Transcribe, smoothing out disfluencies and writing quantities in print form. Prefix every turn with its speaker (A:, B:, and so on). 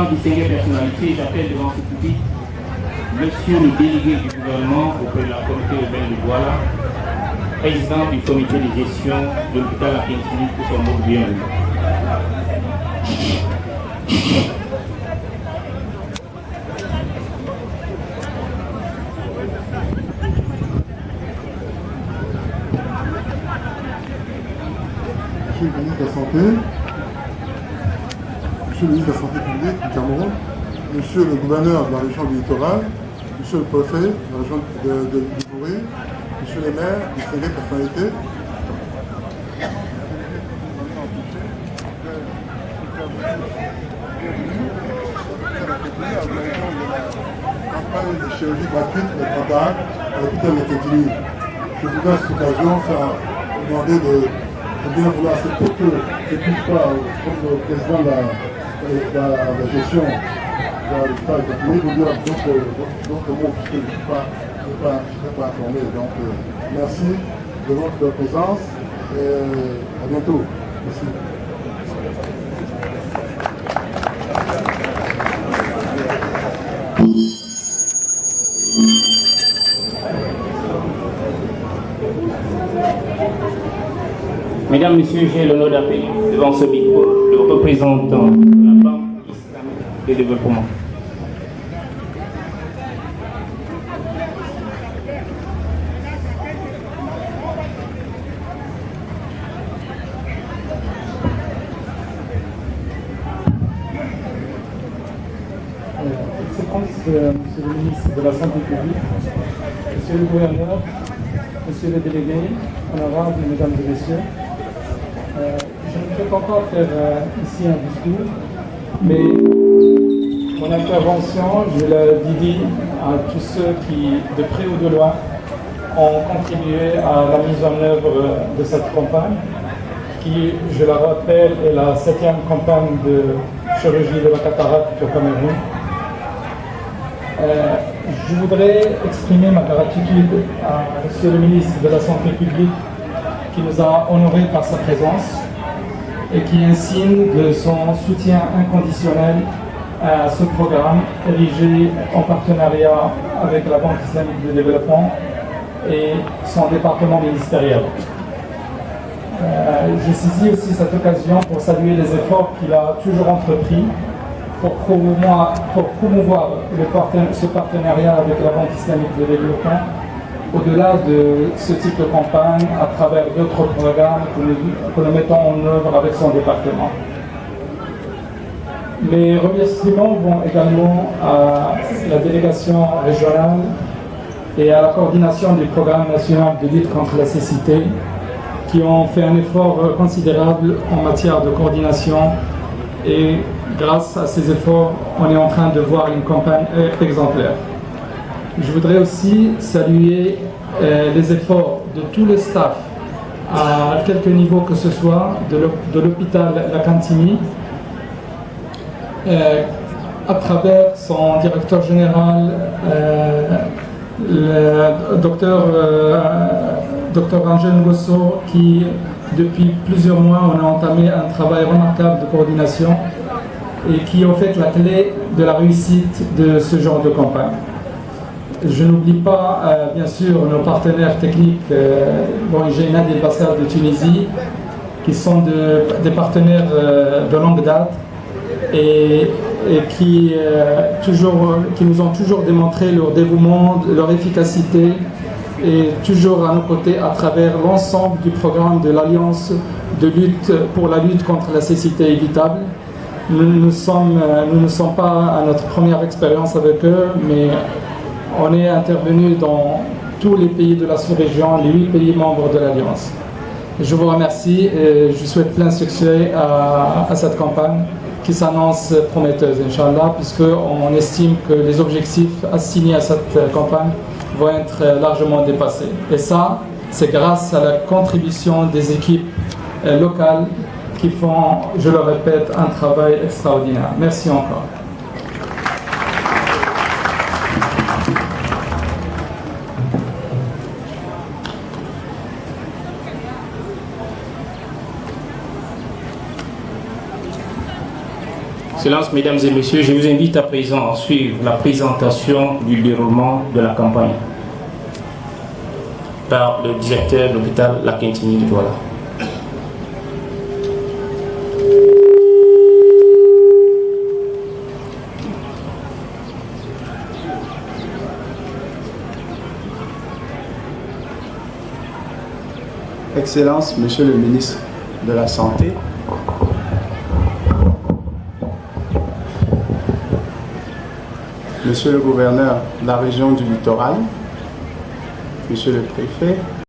A: Président, distinguée personnalité, j'appelle devant ce public Monsieur le délégué du gouvernement auprès de la communauté urbaine de Douala, président du comité de gestion de l'hôpital à Kinsili pour son mot de bienvenue.
B: Monsieur le ministre de la Santé, Monsieur le ministre de la Santé publique du Cameroun, Monsieur le gouverneur de la région du littoral, Monsieur le préfet de la région de Bouré, Monsieur les maires, distinguées personnalités. Campagne de chirurgie gratuite de cataracte à l'hôpital de Kinsili. Je voudrais à cette occasion demander de bien vouloir accepter que je ne puisse pas, comme le président de la gestion de l'hôpital de Kinsili, vous dire d'autres mots, puisque je ne suis pas informé. Donc, merci de votre présence et à bientôt. Merci.
A: Mesdames, Messieurs, j'ai l'honneur d'appeler devant ce micro le représentant de la Banque islamique de développement.
C: Monsieur le ministre de la Santé publique, Monsieur le gouverneur, Monsieur le délégué, honorables mesdames et messieurs, je ne peux pas encore faire ici un discours, mais mon intervention, je la dédie à tous ceux qui, de près ou de loin, ont contribué à la mise en œuvre de cette campagne, qui, je la rappelle, est la 7e campagne de chirurgie de la cataracte au Cameroun. Je voudrais exprimer ma gratitude à Monsieur le ministre de la Santé publique qui nous a honorés par sa présence et qui est un signe de son soutien inconditionnel à ce programme érigé en partenariat avec la Banque islamique de développement et son département ministériel. Je saisis aussi cette occasion pour saluer les efforts qu'il a toujours entrepris pour promouvoir ce partenariat avec la Banque islamique de développement au-delà de ce type de campagne à travers d'autres programmes que nous mettons en œuvre avec son département. Les remerciements vont également à la délégation régionale et à la coordination du programme national de lutte contre la cécité qui ont fait un effort considérable en matière de coordination et grâce à ces efforts, on est en train de voir une campagne exemplaire. Je voudrais aussi saluer les efforts de tout le staff à quelque niveau que ce soit de l'hôpital La Cantini à travers son directeur général, le docteur Angèle Ngosso, qui depuis plusieurs mois on a entamé un travail remarquable de coordination et qui ont fait la clé de la réussite de ce genre de campagne. Je n'oublie pas, bien sûr, nos partenaires techniques, l'ONG Nad El Bassar de Tunisie, qui sont des partenaires de longue date et qui nous ont toujours démontré leur dévouement, leur efficacité et toujours à nos côtés à travers l'ensemble du programme de l'Alliance de lutte pour la lutte contre la cécité évitable. Nous ne sommes pas à notre première expérience avec eux, mais on est intervenu dans tous les pays de la sous-région, les 8 pays membres de l'Alliance. Je vous remercie et je souhaite plein succès à cette campagne qui s'annonce prometteuse, Inch'Allah, puisqu'on estime que les objectifs assignés à cette campagne vont être largement dépassés. Et ça, c'est grâce à la contribution des équipes locales qui font, je le répète, un travail extraordinaire. Merci encore.
A: Excellences, Mesdames et Messieurs, je vous invite à présent à suivre la présentation du déroulement de la campagne par le directeur de l'hôpital La Quintini de Douala.
D: Excellences, Monsieur le ministre de la Santé, Monsieur le gouverneur de la région du littoral, Monsieur le préfet,